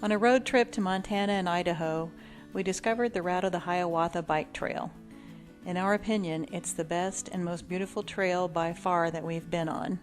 On a road trip to Montana and Idaho, we discovered the route of the Hiawatha Bike Trail. In our opinion, it's the best and most beautiful trail by far that we've been on.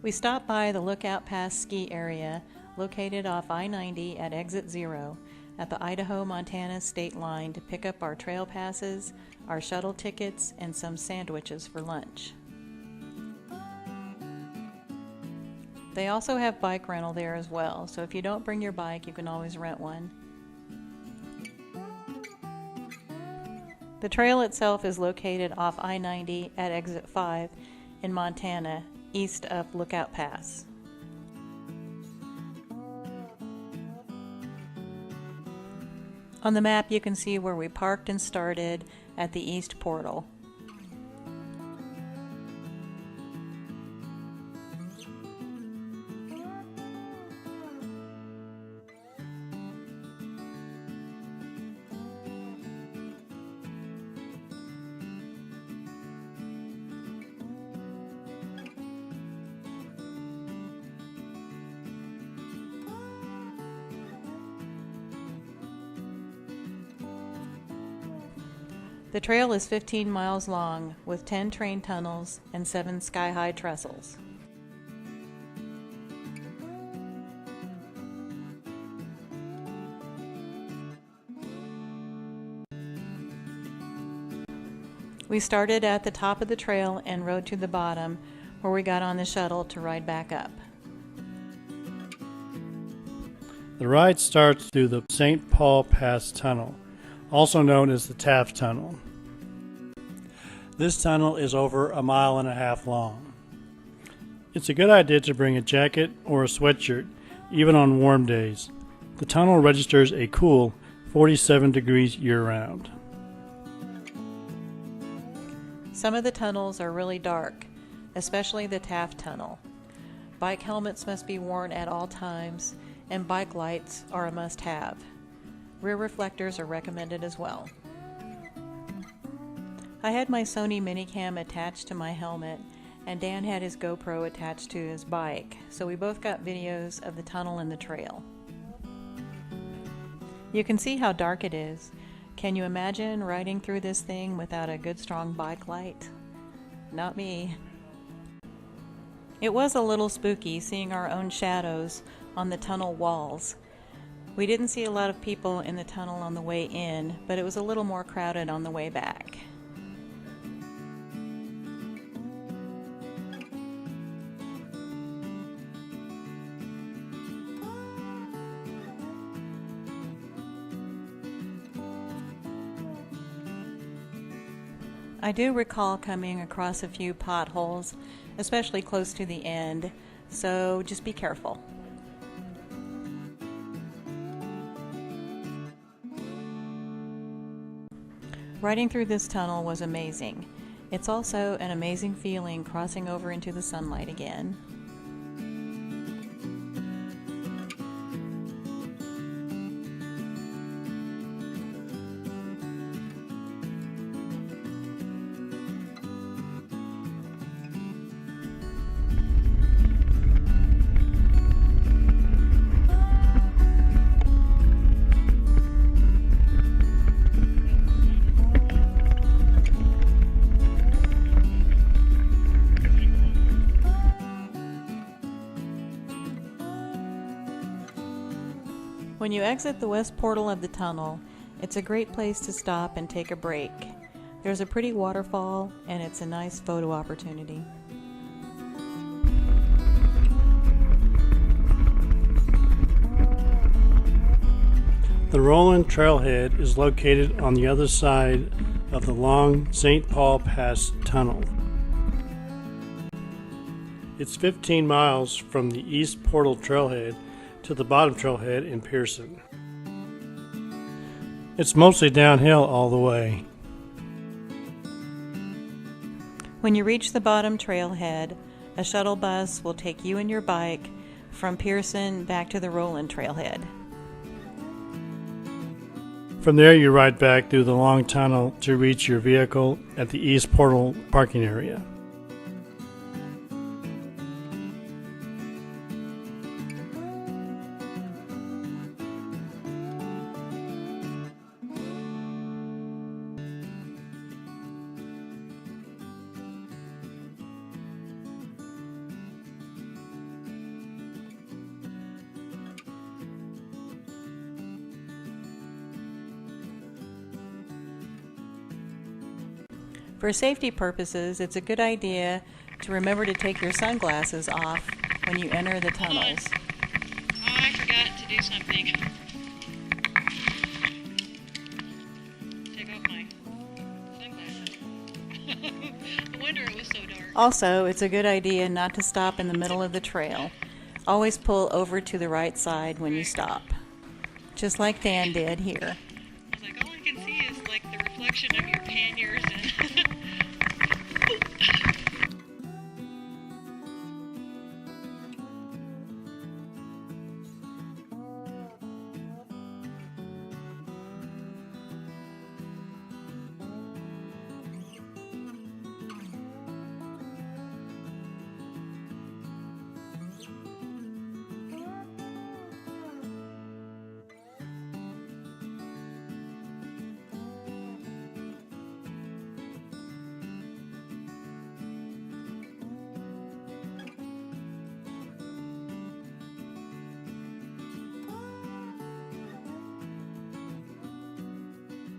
We stopped by the Lookout Pass ski area located off I-90 at Exit 0 at the Idaho-Montana state line to pick up our trail passes, our shuttle tickets, and some sandwiches for lunch. They also have bike rental there as well, so if you don't bring your bike, you can always rent one. The trail itself is located off I-90 at Exit 5 in Montana, east of Lookout Pass. On the map you can see where we parked and started at the east portal. The trail is 15 miles long with 10 train tunnels and 7 sky-high trestles. We started at the top of the trail and rode to the bottom where we got on the shuttle to ride back up. The ride starts through the St. Paul Pass Tunnel, also known as the Taft Tunnel. This tunnel is over 1.5 miles long. It's a good idea to bring a jacket or a sweatshirt, even on warm days. The tunnel registers a cool 47 degrees year-round. Some of the tunnels are really dark, especially the Taft Tunnel. Bike helmets must be worn at all times, and bike lights are a must-have. Rear reflectors are recommended as well. I had my Sony Minicam attached to my helmet, and Dan had his GoPro attached to his bike, so we both got videos of the tunnel and the trail. You can see how dark it is. Can you imagine riding through this thing without a good strong bike light? Not me. It was a little spooky seeing our own shadows on the tunnel walls. We didn't see a lot of people in the tunnel on the way in, but it was a little more crowded on the way back. I do recall coming across a few potholes, especially close to the end, so just be careful. Riding through this tunnel was amazing. It's also an amazing feeling crossing over into the sunlight again. When you exit the west portal of the tunnel, it's a great place to stop and take a break. There's a pretty waterfall, and it's a nice photo opportunity. The Rolling Trailhead is located on the other side of the long St. Paul Pass Tunnel. It's 15 miles from the East Portal Trailhead to the bottom trailhead in Pierson. It's mostly downhill all the way. When you reach the bottom trailhead, a shuttle bus will take you and your bike from Pierson back to the Rolling Trailhead. From there you ride back through the long tunnel to reach your vehicle at the East Portal parking area. For safety purposes, it's a good idea to remember to take your sunglasses off when you enter the tunnels. Oh, I forgot to do something. Take off my sunglasses. No wonder it was so dark. Also, it's a good idea not to stop in the middle of the trail. Always pull over to the right side when you stop, just like Dan did here. I was like, all I can see is like the reflection of your panniers and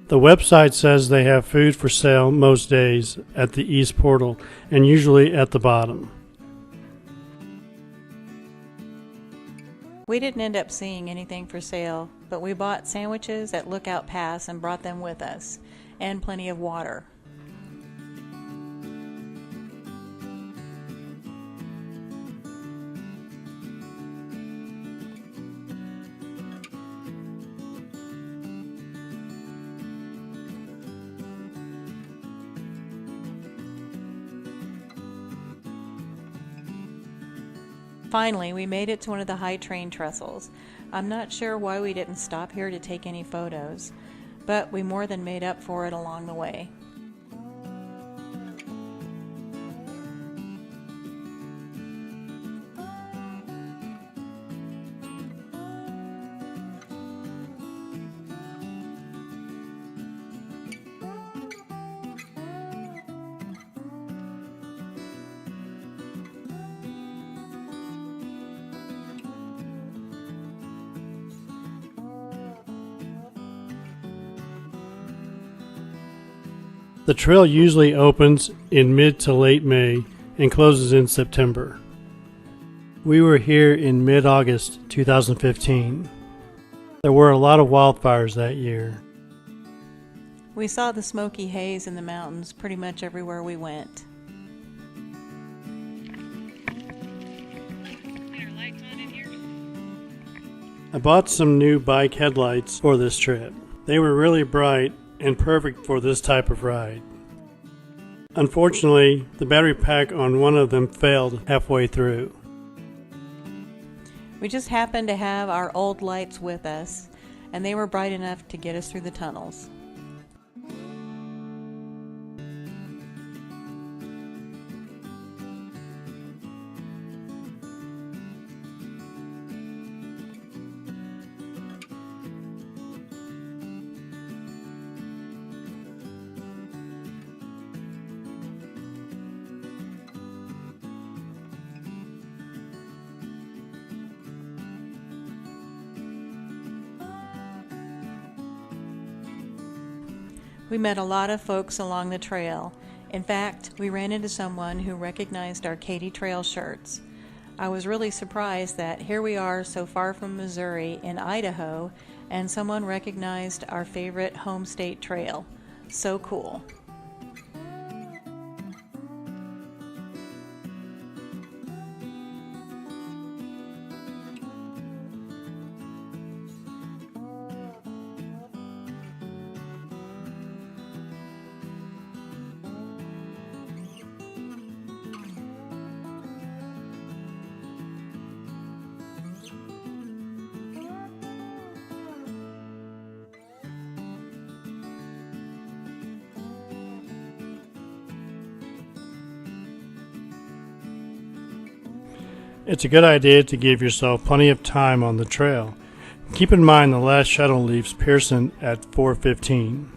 The website says they have food for sale most days at the east portal and usually at the bottom. We didn't end up seeing anything for sale, but we bought sandwiches at Lookout Pass and brought them with us, and plenty of water. Finally, we made it to one of the high train trestles. I'm not sure why we didn't stop here to take any photos, but we more than made up for it along the way. The trail usually opens in mid to late May and closes in September. We were here in mid-August 2015. There were a lot of wildfires that year. We saw the smoky haze in the mountains pretty much everywhere we went. Are our lights on in here? I bought some new bike headlights for this trip. They were really bright and perfect for this type of ride. Unfortunately, the battery pack on one of them failed halfway through. We just happened to have our old lights with us, and they were bright enough to get us through the tunnels. We met a lot of folks along the trail. In fact, we ran into someone who recognized our Katy Trail shirts. I was really surprised that here we are so far from Missouri in Idaho, and someone recognized our favorite home state trail. So cool. It's a good idea to give yourself plenty of time on the trail. Keep in mind the last shuttle leaves Pierson at 4:15.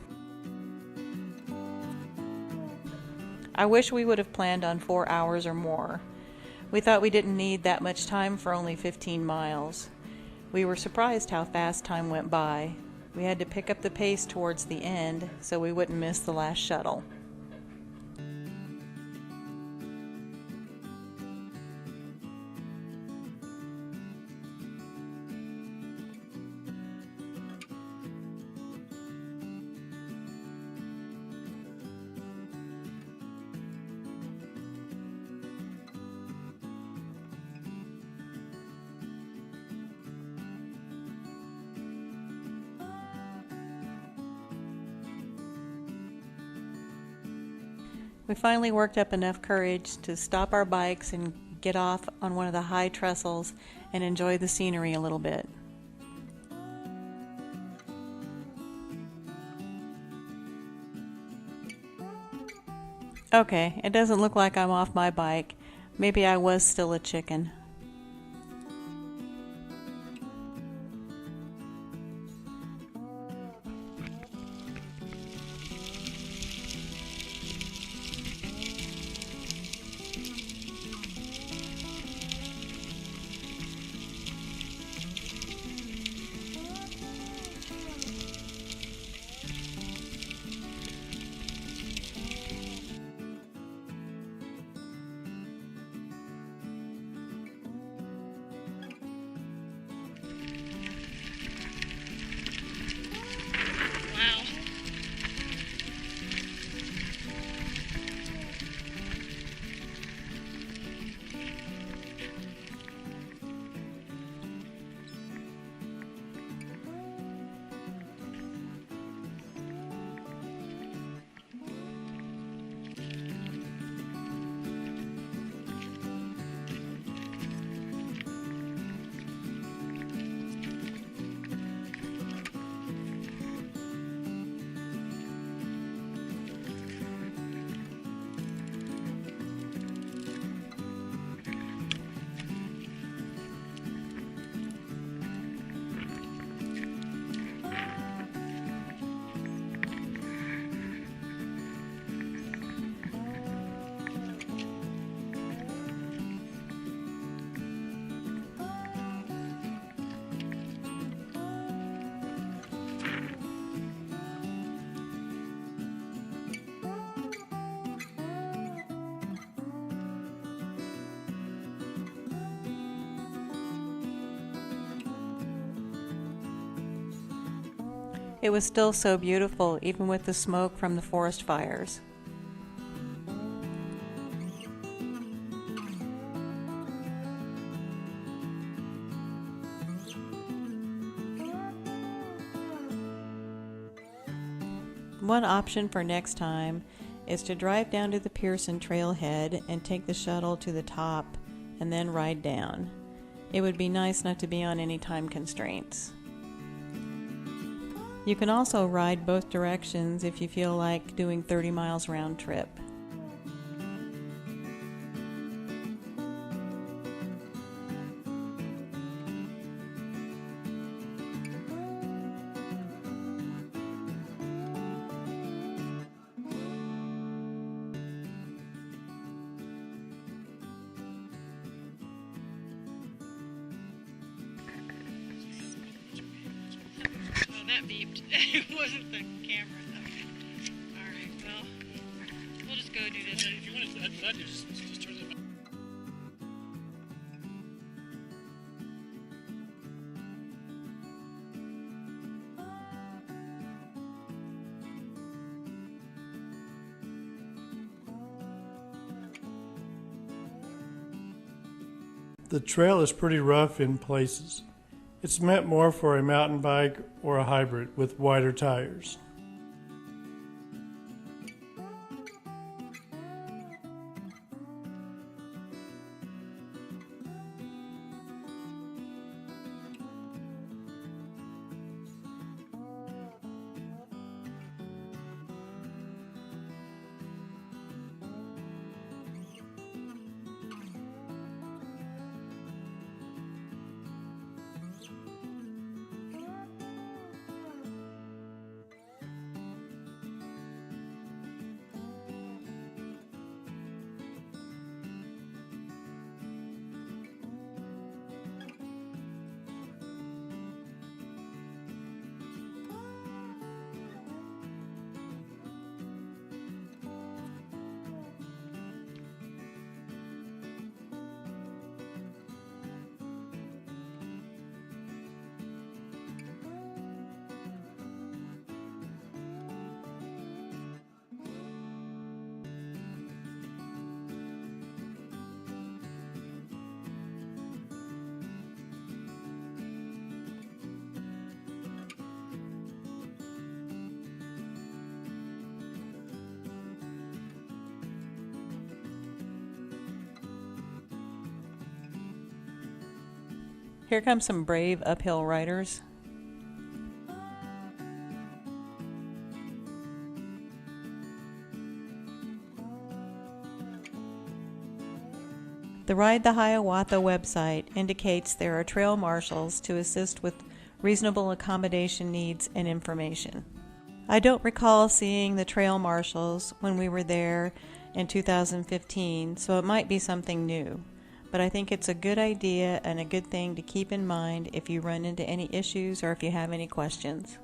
I wish we would have planned on 4 hours or more. We thought we didn't need that much time for only 15 miles. We were surprised how fast time went by. We had to pick up the pace towards the end so we wouldn't miss the last shuttle. We finally worked up enough courage to stop our bikes and get off on one of the high trestles and enjoy the scenery a little bit. Okay, it doesn't look like I'm off my bike. Maybe I was still a chicken. Wow. It was still so beautiful, even with the smoke from the forest fires. One option for next time is to drive down to the Pierson Trailhead and take the shuttle to the top and then ride down. It would be nice not to be on any time constraints. You can also ride both directions if you feel like doing 30 miles round trip. Oh, that beeped. It wasn't the camera, though. Alright, well, we'll just go do this. If you want to, what I do is just turn it back. The trail is pretty rough in places. It's meant more for a mountain bike or a hybrid with wider tires. Here come some brave uphill riders. The Ride the Hiawatha website indicates there are trail marshals to assist with reasonable accommodation needs and information. I don't recall seeing the trail marshals when we were there in 2015, so it might be something new. But I think it's a good idea and a good thing to keep in mind if you run into any issues or if you have any questions.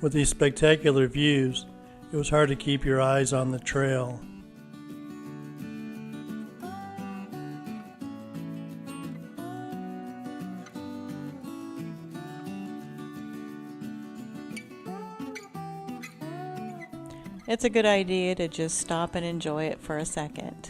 With these spectacular views, it was hard to keep your eyes on the trail. It's a good idea to just stop and enjoy it for a second.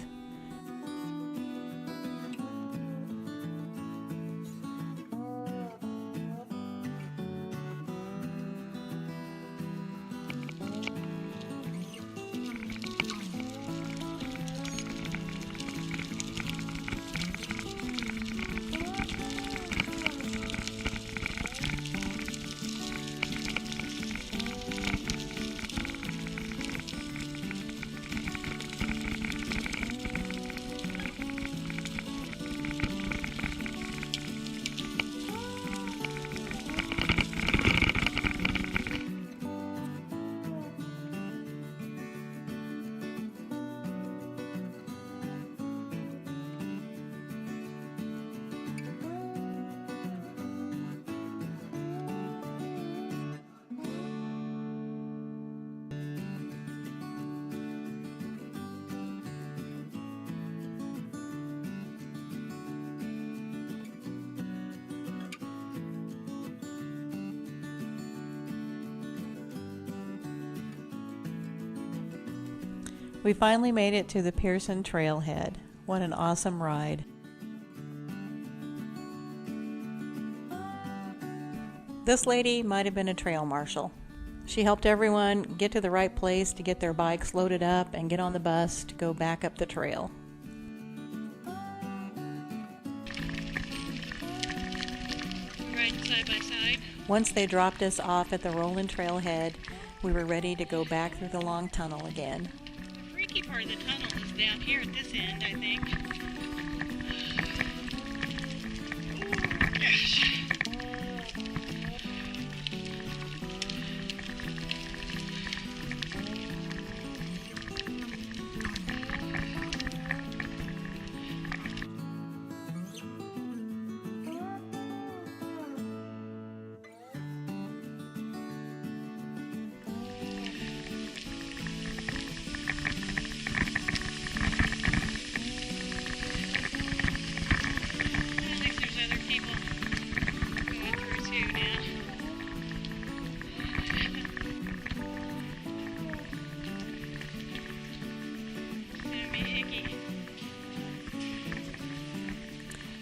We finally made it to the Pearson Trailhead. What an awesome ride. This lady might have been a trail marshal. She helped everyone get to the right place to get their bikes loaded up and get on the bus to go back up the trail. Riding side by side. Once they dropped us off at the rolling trailhead, we were ready to go back through the long tunnel again. The freaky part of the tunnel is down here at this end, I think. Oh, gosh.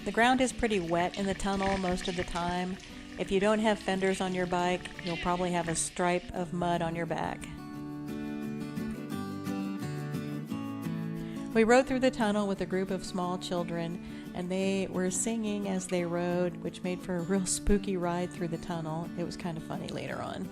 The ground is pretty wet in the tunnel most of the time. If you don't have fenders on your bike, you'll probably have a stripe of mud on your back. We rode through the tunnel with a group of small children, and they were singing as they rode, which made for a real spooky ride through the tunnel. It was kind of funny later on.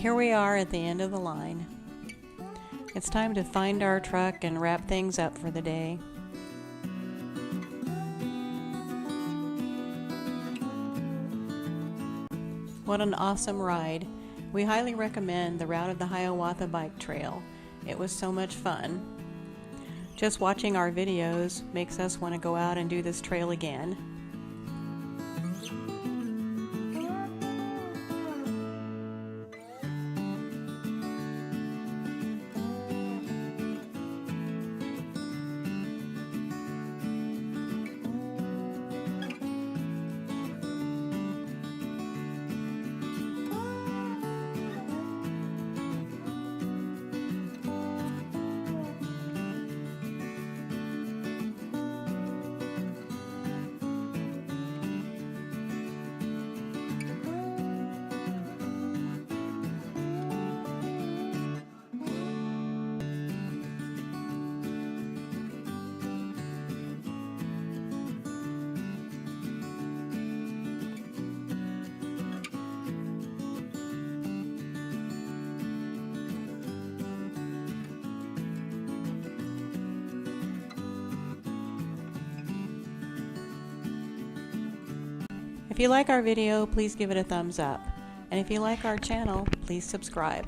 Here we are at the end of the line. It's time to find our truck and wrap things up for the day. What an awesome ride. We highly recommend the route of the Hiawatha Bike Trail. It was so much fun. Just watching our videos makes us want to go out and do this trail again. If you like our video, please give it a thumbs up. And if you like our channel, please subscribe.